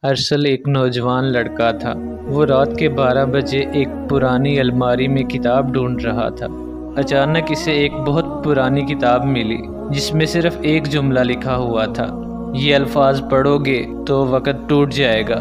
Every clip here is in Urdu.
ارسل ایک نوجوان لڑکا تھا۔ وہ رات کے 12 بجے ایک پرانی الماری میں کتاب ڈھونڈ رہا تھا۔ اچانک اسے ایک بہت پرانی کتاب ملی جس میں صرف ایک جملہ لکھا ہوا تھا، یہ الفاظ پڑھو گے تو وقت ٹوٹ جائے گا۔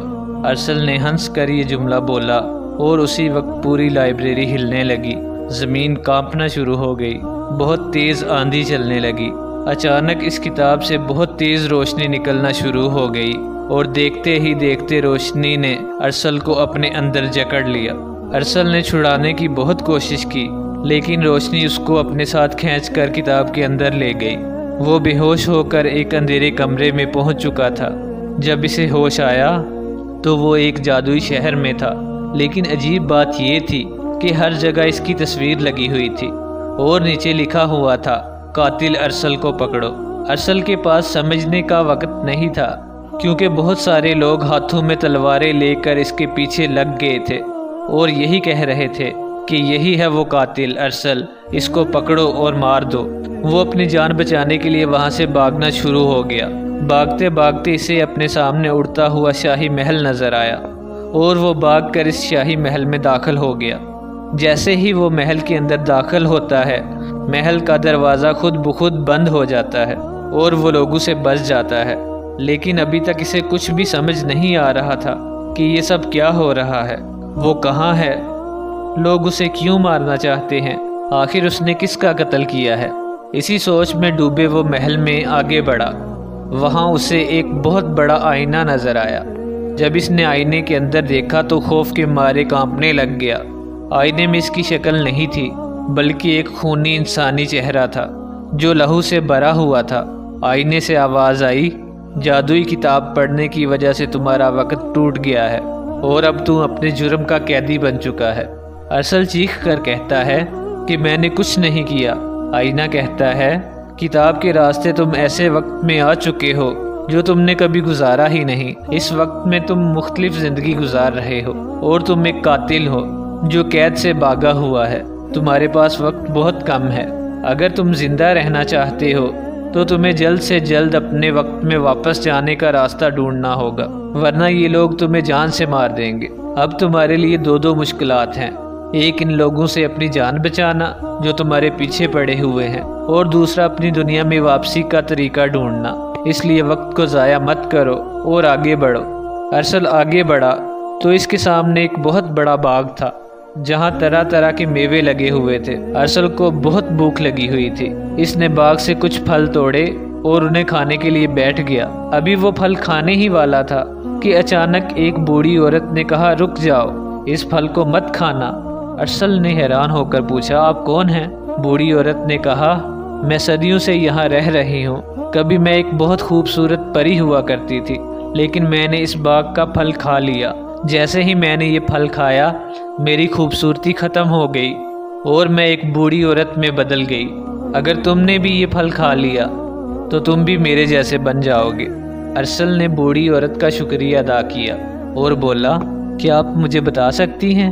ارسل نے ہنس کر یہ جملہ بولا اور اسی وقت پوری لائبریری ہلنے لگی، زمین کانپنا شروع ہو گئی، بہت تیز آندھی چلنے لگی۔ اچانک اس کتاب سے بہت تیز روشنی نکلنا شروع ہو گئی اور دیکھتے ہی دیکھتے روشنی نے ارسل کو اپنے اندر جکڑ لیا۔ ارسل نے چھڑانے کی بہت کوشش کی لیکن روشنی اس کو اپنے ساتھ کھینچ کر کتاب کے اندر لے گئی۔ وہ بے ہوش ہو کر ایک اندھیرے کمرے میں پہنچ چکا تھا۔ جب اسے ہوش آیا تو وہ ایک جادوئی شہر میں تھا، لیکن عجیب بات یہ تھی کہ ہر جگہ اس کی تصویر لگی ہوئی تھی اور نیچے لکھا ہوا تھا، قاتل ارسل کو پکڑو۔ ارسل کے پاس سمجھنے کا وقت نہیں تھا کیونکہ بہت سارے لوگ ہاتھوں میں تلواریں لے کر اس کے پیچھے لگ گئے تھے اور یہی کہہ رہے تھے کہ یہی ہے وہ قاتل ارسل، اس کو پکڑو اور مار دو۔ وہ اپنی جان بچانے کے لیے وہاں سے بھاگنا شروع ہو گیا۔ بھاگتے بھاگتے اسے اپنے سامنے اڑتا ہوا شاہی محل نظر آیا اور وہ بھاگ کر اس شاہی محل میں داخل ہو گیا۔ جیسے ہی وہ محل کے اندر داخل ہوتا ہے، محل کا دروازہ خود بخود بند ہو جاتا ہے اور وہ لوگوں سے بچ جاتا ہے، لیکن ابھی تک اسے کچھ بھی سمجھ نہیں آ رہا تھا کہ یہ سب کیا ہو رہا ہے، وہ کہاں ہے، لوگ اسے کیوں مارنا چاہتے ہیں، آخر اس نے کس کا قتل کیا ہے۔ اسی سوچ میں ڈوبے وہ محل میں آگے بڑھا۔ وہاں اسے ایک بہت بڑا آئینہ نظر آیا۔ جب اس نے آئینے کے اندر دیکھا تو خوف کے مارے کانپنے لگ گیا۔ آئینے میں اس کی شکل نہیں تھی بلکہ ایک خونی انسانی چہرہ تھا جو لہو سے بھرا ہوا تھا۔ آئینے سے آواز آئی، جادوئی کتاب پڑھنے کی وجہ سے تمہارا وقت ٹوٹ گیا ہے اور اب تم اپنے جرم کا قیدی بن چکا ہے۔ ارسل چیخ کر کہتا ہے کہ میں نے کچھ نہیں کیا۔ آئینہ کہتا ہے، کتاب کے راستے تم ایسے وقت میں آ چکے ہو جو تم نے کبھی گزارا ہی نہیں۔ اس وقت میں تم مختلف زندگی گزار رہے ہو اور تم ایک قاتل ہو جو قید سے بھاگا ہوا ہے۔ تمہارے پاس وقت بہت کم ہے۔ اگر تم زندہ رہنا چاہتے ہو تو تمہیں جلد سے جلد اپنے وقت میں واپس جانے کا راستہ ڈھونڈنا ہوگا، ورنہ یہ لوگ تمہیں جان سے مار دیں گے۔ اب تمہارے لیے دو مشکلات ہیں، ایک ان لوگوں سے اپنی جان بچانا جو تمہارے پیچھے پڑے ہوئے ہیں، اور دوسرا اپنی دنیا میں واپسی کا طریقہ ڈھونڈنا۔ اس لیے وقت کو ضائع مت کرو اور آگے بڑھو۔ ارسل آگے بڑھا تو اس کے سامنے ایک بہت بڑا باغ تھا جہاں طرح طرح کے میوے لگے ہوئے تھے۔ ارسل کو بہت بھوک لگی ہوئی تھی۔ اس نے باغ سے کچھ پھل توڑے اور انہیں کھانے کے لیے بیٹھ گیا۔ ابھی وہ پھل کھانے ہی والا تھا کہ اچانک ایک بوڑھی عورت نے کہا، رک جاؤ، اس پھل کو مت کھانا۔ ارسل نے حیران ہو کر پوچھا، آپ کون ہیں؟ بوڑھی عورت نے کہا، میں صدیوں سے یہاں رہ رہی ہوں۔ کبھی میں ایک بہت خوبصورت پری ہوا کرتی تھی، لیکن میں نے اس باغ کا پھل کھا لیا۔ جیسے ہی میں نے یہ پھل کھایا، میری خوبصورتی ختم ہو گئی اور میں ایک بوڑھی عورت میں بدل گئی۔ اگر تم نے بھی یہ پھل کھا لیا تو تم بھی میرے جیسے بن جاؤ گے۔ ارسل نے بوڑھی عورت کا شکریہ ادا کیا اور بولا، کیا آپ مجھے بتا سکتی ہیں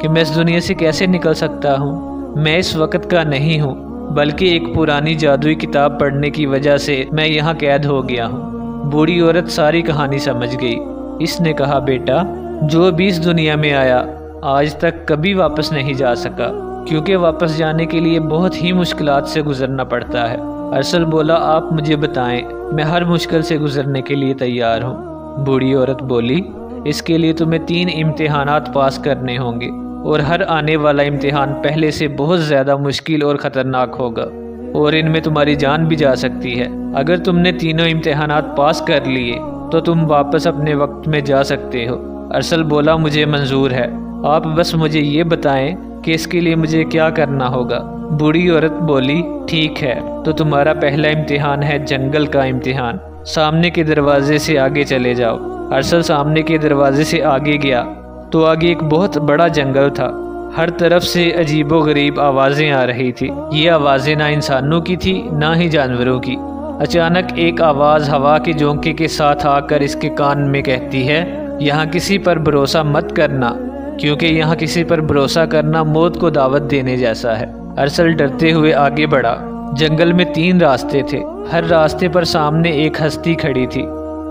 کہ میں اس دنیا سے کیسے نکل سکتا ہوں؟ میں اس وقت کا نہیں ہوں بلکہ ایک پرانی جادوئی کتاب پڑھنے کی وجہ سے میں یہاں قید ہو گیا ہوں۔ بوڑھی عورت ساری کہانی سمجھ گئی۔ اس نے کہا، بیٹا، جو بھی اس دنیا میں آیا آج تک کبھی واپس نہیں جا سکا، کیونکہ واپس جانے کے لیے بہت ہی مشکلات سے گزرنا پڑتا ہے۔ ارسل بولا، آپ مجھے بتائیں، میں ہر مشکل سے گزرنے کے لیے تیار ہوں۔ بوڑھی عورت بولی، اس کے لیے تمہیں 3 امتحانات پاس کرنے ہوں گے اور ہر آنے والا امتحان پہلے سے بہت زیادہ مشکل اور خطرناک ہوگا اور ان میں تمہاری جان بھی جا سکتی ہے۔ اگر تم نے تینوں امتحانات پاس کر لیے تو تم واپس اپنے وقت میں جا سکتے ہو۔ ارسل بولا، مجھے منظور ہے، آپ بس مجھے یہ بتائیں کہ اس کے لیے مجھے کیا کرنا ہوگا۔ بوڑھی عورت بولی، ٹھیک ہے، تو تمہارا پہلا امتحان ہے جنگل کا امتحان۔ سامنے کے دروازے سے آگے چلے جاؤ۔ ارسل سامنے کے دروازے سے آگے گیا تو آگے ایک بہت بڑا جنگل تھا۔ ہر طرف سے عجیب و غریب آوازیں آ رہی تھی۔ یہ آوازیں نہ انسانوں کی تھی نہ ہی جانوروں کی۔ اچانک ایک آواز ہوا کے جھونکے کے ساتھ آ کر اس کے کان میں کہتی ہے، یہاں کسی پر بھروسہ مت کرنا، کیونکہ یہاں کسی پر بھروسہ کرنا موت کو دعوت دینے جیسا ہے۔ ارسل ڈرتے ہوئے آگے بڑھا۔ جنگل میں 3 راستے تھے۔ ہر راستے پر سامنے ایک ہستی کھڑی تھی۔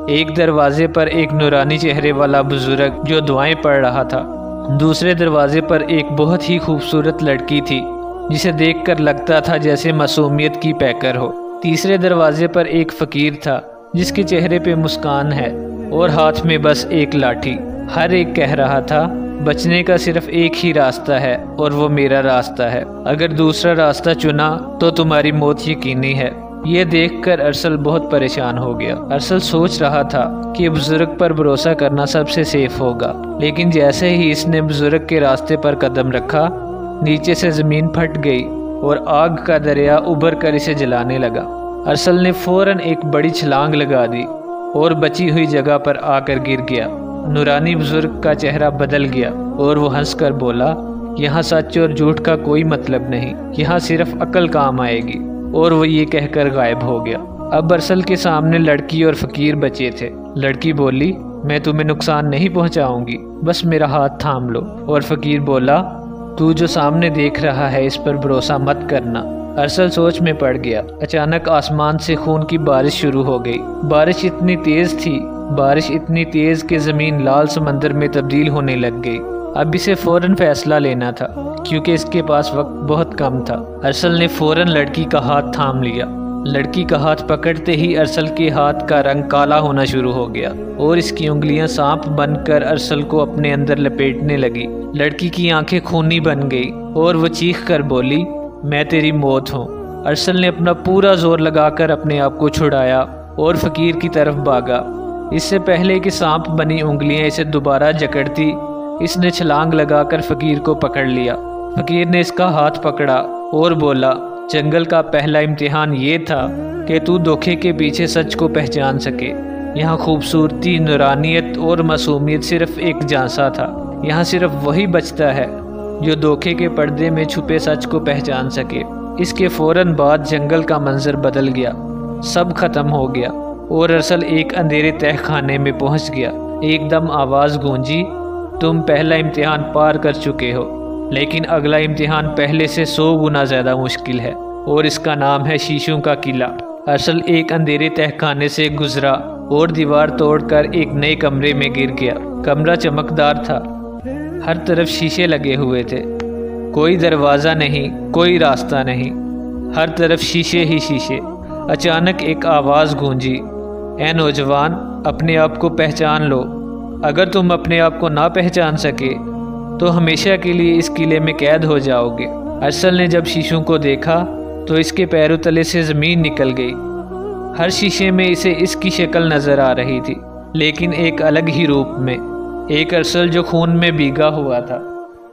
ایک دروازے پر ایک نورانی چہرے والا بزرگ جو دعائیں پڑھ رہا تھا، دوسرے دروازے پر ایک بہت ہی خوبصورت لڑکی تھی جسے دیکھ کر لگتا تھا جیسے معصومیت کی پیکر ہو، تیسرے دروازے پر ایک فقیر تھا جس کے چہرے پہ مسکان ہے اور ہاتھ میں بس ایک لاٹھی۔ ہر ایک کہہ رہا تھا بچنے کا صرف ایک ہی راستہ ہے اور وہ میرا راستہ ہے، اگر دوسرا راستہ چنا تو تمہاری موت یقینی ہے۔ یہ دیکھ کر ارسل بہت پریشان ہو گیا۔ ارسل سوچ رہا تھا کہ بزرگ پر بھروسہ کرنا سب سے سیف ہوگا، لیکن جیسے ہی اس نے بزرگ کے راستے پر قدم رکھا، نیچے سے زمین پھٹ گئی اور آگ کا دریا ابھر کر اسے جلانے لگا۔ ارسل نے فوراً ایک بڑی چھلانگ لگا دی اور بچی ہوئی جگہ پر آ کر گر گیا۔ نورانی بزرگ کا چہرہ بدل گیا اور وہ ہنس کر بولا، یہاں سچ اور جھوٹ کا کوئی مطلب نہیں، یہاں صرف عقل کام آئے گی، اور وہ یہ کہہ کر غائب ہو گیا۔ اب ارسل کے سامنے لڑکی اور فقیر بچے تھے۔ لڑکی بولی، میں تمہیں نقصان نہیں پہنچاؤں گی، بس میرا ہاتھ تھام لو، اور فقیر بولا، تو جو سامنے دیکھ رہا ہے اس پر بھروسہ مت کرنا۔ ارسل سوچ میں پڑ گیا۔ اچانک آسمان سے خون کی بارش شروع ہو گئی۔ بارش اتنی تیز کہ زمین لال سمندر میں تبدیل ہونے لگ گئی۔ اب اسے فوراً فیصلہ لینا تھا کیونکہ اس کے پاس وقت بہت کم تھا۔ ارسل نے فوراً لڑکی کا ہاتھ تھام لیا۔ لڑکی کا ہاتھ پکڑتے ہی ارسل کے ہاتھ کا رنگ کالا ہونا شروع ہو گیا اور اس کی انگلیاں سانپ بن کر ارسل کو اپنے اندر لپیٹنے لگی۔ لڑکی کی آنکھیں خونی بن گئی اور وہ چیخ کر بولی، میں تیری موت ہوں۔ ارسل نے اپنا پورا زور لگا کر اپنے آپ کو چھڑایا اور فقیر کی طرف بھاگا۔ اس سے پہلے کہ سانپ بنی انگلیاں اسے دوبارہ جکڑتی، اس نے چھلانگ لگا کر فقیر کو پکڑ لیا۔ فقیر نے اس کا ہاتھ پکڑا اور بولا، جنگل کا پہلا امتحان یہ تھا کہ تو دھوکے کے پیچھے سچ کو پہچان سکے۔ یہاں خوبصورتی، نورانیت اور معصومیت صرف ایک جھانسا تھا۔ یہاں صرف وہی بچتا ہے جو دھوکے کے پردے میں چھپے سچ کو پہچان سکے۔ اس کے فوراً بعد جنگل کا منظر بدل گیا، سب ختم ہو گیا اور ارسل ایک اندھیرے تہہ خانے میں پہنچ گیا۔ ایک دم آواز گونجی، تم پہلا امتحان پار کر چکے ہو، لیکن اگلا امتحان پہلے سے 100 گنا زیادہ مشکل ہے اور اس کا نام ہے شیشوں کا قلعہ۔ ارسل ایک اندھیرے تہہ خانے سے گزرا اور دیوار توڑ کر ایک نئے کمرے میں گر گیا۔ کمرہ چمکدار تھا، ہر طرف شیشے لگے ہوئے تھے، کوئی دروازہ نہیں، کوئی راستہ نہیں، ہر طرف شیشے ہی شیشے۔ اچانک ایک آواز گونجی، اے نوجوان، اپنے آپ کو پہچان لو، اگر تم اپنے آپ کو نہ پہچان سکے تو ہمیشہ کے لیے اس قلعے میں قید ہو جاؤ گے۔ ارسل نے جب شیشوں کو دیکھا تو اس کے پیروں تلے سے زمین نکل گئی۔ ہر شیشے میں اسے اس کی شکل نظر آ رہی تھی، لیکن ایک الگ ہی روپ میں۔ ایک ارسل جو خون میں بھیگا ہوا تھا،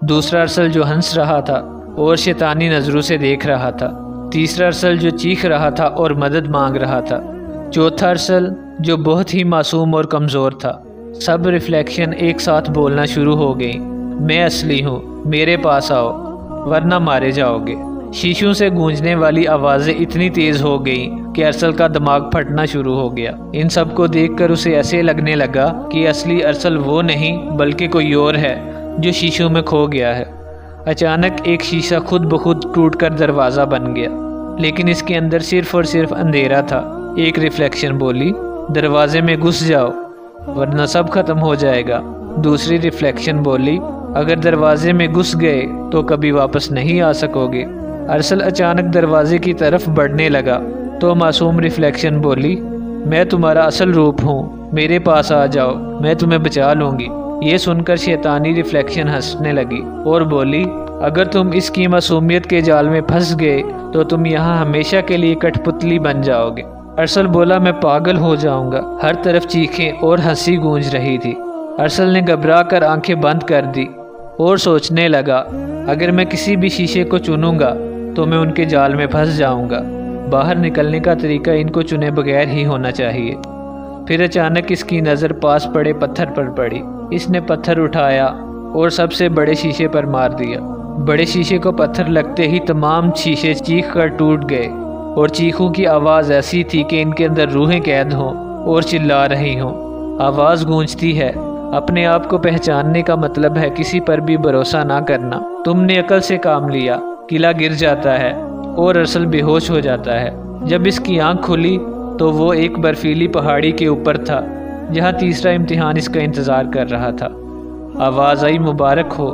دوسرا ارسل جو ہنس رہا تھا اور شیطانی نظروں سے دیکھ رہا تھا، تیسرا ارسل جو چیخ رہا تھا اور مدد مانگ رہا تھا، چوتھا ارسل جو بہت ہی معصوم اور کمزور تھا۔ سب ریفلیکشن ایک ساتھ بولنا شروع ہو گئیں، میں اصلی ہوں، میرے پاس آؤ ورنہ مارے جاؤ گے۔ شیشوں سے گونجنے والی آوازیں اتنی تیز ہو گئیں کہ ارسل کا دماغ پھٹنا شروع ہو گیا۔ ان سب کو دیکھ کر اسے ایسے لگنے لگا کہ اصلی ارسل وہ نہیں بلکہ کوئی اور ہے جو شیشوں میں کھو گیا ہے۔ اچانک ایک شیشہ خود بخود ٹوٹ کر دروازہ بن گیا، لیکن اس کے اندر صرف اور صرف اندھیرا تھا۔ ایک ریفلیکشن بولی، دروازے میں گھس جاؤ ورنہ سب ختم ہو جائے گا۔ دوسری ریفلیکشن بولی، اگر دروازے میں گھس گئے تو کبھی واپس نہیں آ سکو گے۔ ارسل اچانک دروازے کی طرف بڑھنے لگا تو معصوم ریفلیکشن بولی، میں تمہارا اصل روپ ہوں، میرے پاس آ جاؤ، میں تمہیں بچا لوں گی۔ یہ سن کر شیطانی ریفلیکشن ہنسنے لگی اور بولی، اگر تم اس کی معصومیت کے جال میں پھنس گئے تو تم یہاں ہمیشہ کے لیے کٹ پتلی بن جاؤ گے۔ ارسل بولا، میں پاگل ہو جاؤں گا۔ ہر طرف چیخیں اور ہنسی گونج رہی تھی۔ ارسل نے گھبرا کر آنکھیں بند کر دی اور سوچنے لگا، اگر میں کسی بھی شیشے کو چنوں گا تو میں ان کے جال میں پھنس جاؤں گا۔ باہر نکلنے کا طریقہ ان کو چنے بغیر ہی ہونا چاہیے۔ پھر اچانک اس کی نظر پاس پڑے پتھر پر پڑی۔ اس نے پتھر اٹھایا اور سب سے بڑے شیشے پر مار دیا۔ بڑے شیشے کو پتھر لگتے ہی تمام شیشے چیخ کر ٹوٹ گئے اور چیخوں کی آواز ایسی تھی کہ ان کے اندر روحیں قید ہوں اور چلا رہی ہوں۔ آواز گونجتی ہے، اپنے آپ کو پہچاننے کا مطلب ہے کسی پر بھی بھروسہ نہ کرنا۔ تم نے عقل سے کام لیا، قلعہ گر جاتا ہے اور ارسل بے ہوش ہو جاتا ہے۔ جب اس کی آنکھ کھلی تو وہ ایک برفیلی پہاڑی کے اوپر تھا جہاں تیسرا امتحان اس کا انتظار کر رہا تھا۔ آواز آئی، مبارک ہو،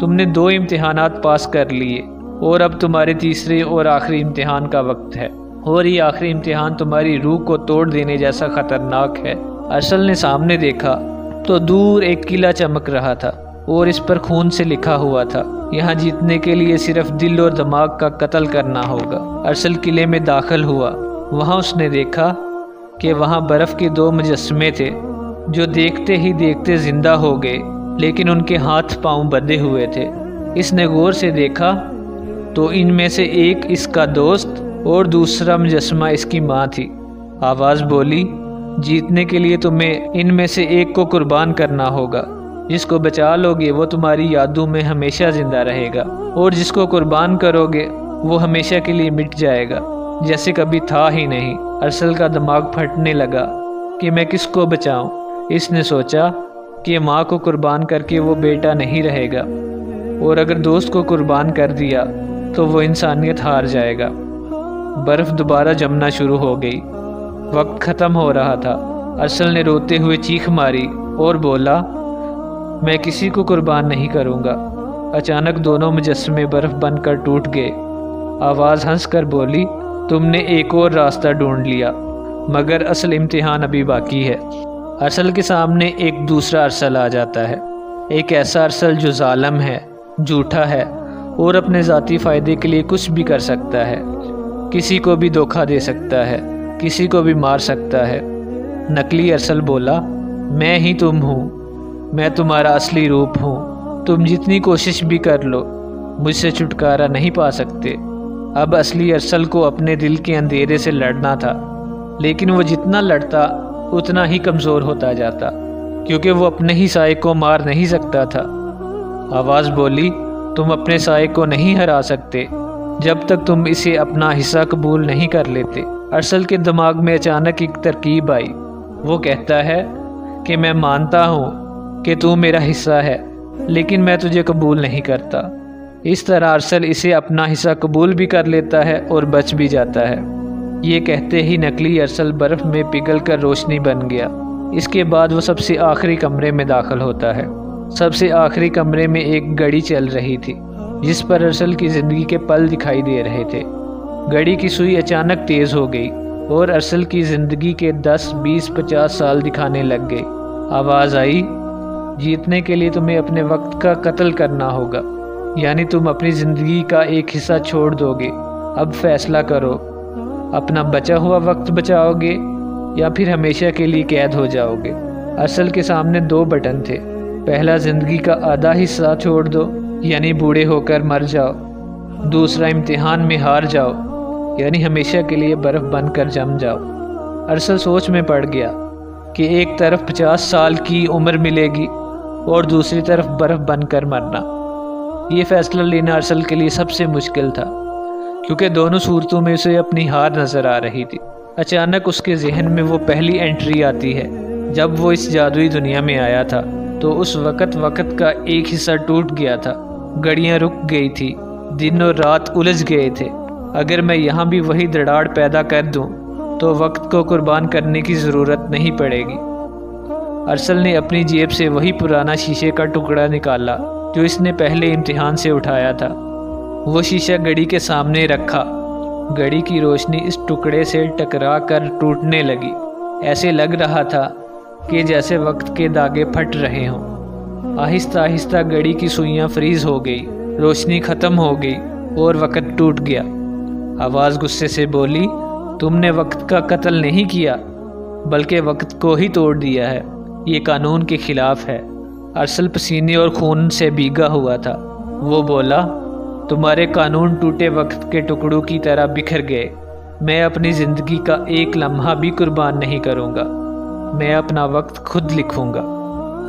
تم نے 2 امتحانات پاس کر لیے اور اب تمہارے تیسرے اور آخری امتحان کا وقت ہے، اور یہ آخری امتحان تمہاری روح کو توڑ دینے جیسا خطرناک ہے۔ ارسل نے سامنے دیکھا تو دور ایک قلعہ چمک رہا تھا اور اس پر خون سے لکھا ہوا تھا، یہاں جیتنے کے لیے صرف دل اور دماغ کا قتل کرنا ہوگا۔ ارسل قلعے میں داخل ہوا، وہاں اس نے دیکھا کہ وہاں برف کے 2 مجسمے تھے جو دیکھتے ہی دیکھتے زندہ ہو گئے، لیکن ان کے ہاتھ پاؤں بندھے ہوئے تھے۔ اس نے غور سے دیکھا تو ان میں سے ایک اس کا دوست اور دوسرا مجسمہ اس کی ماں تھی۔ آواز بولی، جیتنے کے لیے تمہیں ان میں سے ایک کو قربان کرنا ہوگا، جس کو بچا لوگے وہ تمہاری یادوں میں ہمیشہ زندہ رہے گا، اور جس کو قربان کرو گے وہ ہمیشہ کے لیے مٹ جائے گا جیسے کبھی تھا ہی نہیں۔ ارسل کا دماغ پھٹنے لگا کہ میں کس کو بچاؤں۔ اس نے سوچا کہ ماں کو قربان کر کے وہ بیٹا نہیں رہے گا، اور اگر دوست کو قربان کر دیا تو وہ انسانیت ہار جائے گا۔ برف دوبارہ جمنا شروع ہو گئی، وقت ختم ہو رہا تھا۔ ارسل نے روتے ہوئے چیخ ماری اور بولا، میں کسی کو قربان نہیں کروں گا۔ اچانک دونوں مجسمے برف بن کر ٹوٹ گئے۔ آواز ہنس کر بولی، تم نے ایک اور راستہ ڈھونڈ لیا، مگر اصل امتحان ابھی باقی ہے۔ ارسل کے سامنے ایک دوسرا ارسل آ جاتا ہے، ایک ایسا ارسل جو ظالم ہے، جھوٹا ہے اور اپنے ذاتی فائدے کے لیے کچھ بھی کر سکتا ہے، کسی کو بھی دھوکہ دے سکتا ہے، کسی کو بھی مار سکتا ہے۔ نقلی ارسل بولا، میں ہی تم ہوں، میں تمہارا اصلی روپ ہوں، تم جتنی کوشش بھی کر لو مجھ سے چھٹکارا نہیں پا سکتے۔ اب اصلی ارسل کو اپنے دل کے اندھیرے سے لڑنا تھا، لیکن وہ جتنا لڑتا اتنا ہی کمزور ہوتا جاتا، کیونکہ وہ اپنے ہی سائے کو مار نہیں سکتا تھا۔ آواز بولی، تم اپنے سائے کو نہیں ہرا سکتے جب تک تم اسے اپنا حصہ قبول نہیں کر لیتے۔ ارسل کے دماغ میں اچانک ایک ترکیب آئی، وہ کہتا ہے کہ میں مانتا ہوں کہ تو میرا حصہ ہے، لیکن میں تجھے قبول نہیں کرتا۔ اس طرح ارسل اسے اپنا حصہ قبول بھی کر لیتا ہے اور بچ بھی جاتا ہے۔ یہ کہتے ہی نقلی ارسل برف میں پگھل کر روشنی بن گیا۔ اس کے بعد وہ سب سے آخری کمرے میں داخل ہوتا ہے۔ سب سے آخری کمرے میں ایک گھڑی چل رہی تھی جس پر ارسل کی زندگی کے پل دکھائی دے رہے تھے۔ گھڑی کی سوئی اچانک تیز ہو گئی اور ارسل کی زندگی کے 10، 20، 50 سال دکھانے لگ گئے۔ آواز آئی، جیتنے کے لیے تمہیں اپنے وقت کا قتل کرنا ہوگا، یعنی تم اپنی زندگی کا ایک حصہ چھوڑ دو گے۔ اب فیصلہ کرو، اپنا بچا ہوا وقت بچاؤ گے یا پھر ہمیشہ کے لیے قید ہو جاؤ گے۔ ارسل کے سامنے 2 بٹن تھے، پہلا زندگی کا آدھا حصہ چھوڑ دو یعنی بوڑھے ہو کر مر جاؤ، دوسرا امتحان میں ہار جاؤ یعنی ہمیشہ کے لیے برف بن کر جم جاؤ۔ ارسل سوچ میں پڑ گیا کہ ایک طرف 50 سال کی عمر ملے گی اور دوسری طرف برف بن کر مرنا۔ یہ فیصلہ لینا ارسل کے لیے سب سے مشکل تھا، کیونکہ دونوں صورتوں میں اسے اپنی ہار نظر آ رہی تھی۔ اچانک اس کے ذہن میں وہ پہلی انٹری آتی ہے، جب وہ اس جادوئی دنیا میں آیا تھا تو اس وقت کا ایک حصہ ٹوٹ گیا تھا، گھڑیاں رک گئی تھی، دن اور رات الجھ گئے تھے۔ اگر میں یہاں بھی وہی دراڑ پیدا کر دوں تو وقت کو قربان کرنے کی ضرورت نہیں پڑے گی۔ ارسل نے اپنی جیب سے وہی پرانا شیشے کا ٹکڑا نکالا جو اس نے پہلے امتحان سے اٹھایا تھا۔ وہ شیشہ گھڑی کے سامنے رکھا۔ گھڑی کی روشنی اس ٹکڑے سے ٹکرا کر ٹوٹنے لگی، ایسے لگ رہا تھا کہ جیسے وقت کے دھاگے پھٹ رہے ہوں۔ آہستہ آہستہ گھڑی کی سوئیاں فریز ہو گئی، روشنی ختم ہو گئی اور وقت ٹوٹ گیا۔ آواز غصے سے بولی، تم نے وقت کا قتل نہیں کیا بلکہ وقت کو ہی توڑ دیا ہے، یہ قانون کے خلاف ہے۔ ارسل پسینے اور خون سے بھیگا ہوا تھا۔ وہ بولا، تمہارے قانون ٹوٹے وقت کے ٹکڑوں کی طرح بکھر گئے، میں اپنی زندگی کا ایک لمحہ بھی قربان نہیں کروں گا، میں اپنا وقت خود لکھوں گا۔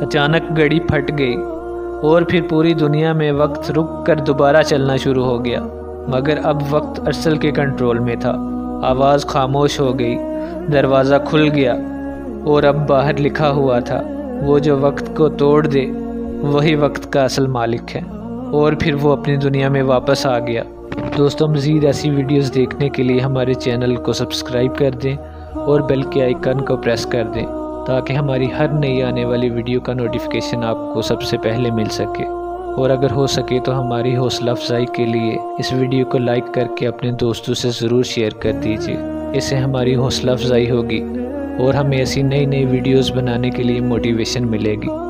اچانک گھڑی پھٹ گئی اور پھر پوری دنیا میں وقت رک کر دوبارہ چلنا شروع ہو گیا، مگر اب وقت ارسل کے کنٹرول میں تھا۔ آواز خاموش ہو گئی، دروازہ کھل گیا اور اب باہر لکھا ہوا تھا، وہ جو وقت کو توڑ دے وہی وقت کا اصل مالک ہے۔ اور پھر وہ اپنی دنیا میں واپس آ گیا۔ دوستوں، مزید ایسی ویڈیوز دیکھنے کے لیے ہمارے چینل کو سبسکرائب کر دیں اور بیل کے آئیکن کو پریس کر دیں۔ تاکہ ہماری ہر نئی آنے والی ویڈیو کا نوٹیفیکیشن آپ کو سب سے پہلے مل سکے۔ اور اگر ہو سکے تو ہماری حوصلہ افزائی کے لیے اس ویڈیو کو لائک کر کے اپنے دوستوں سے ضرور شیئر کر دیجیے۔ اس سے ہماری حوصلہ افزائی ہوگی اور ہمیں ایسی نئی ویڈیوز بنانے کے لیے موٹیویشن ملے گی۔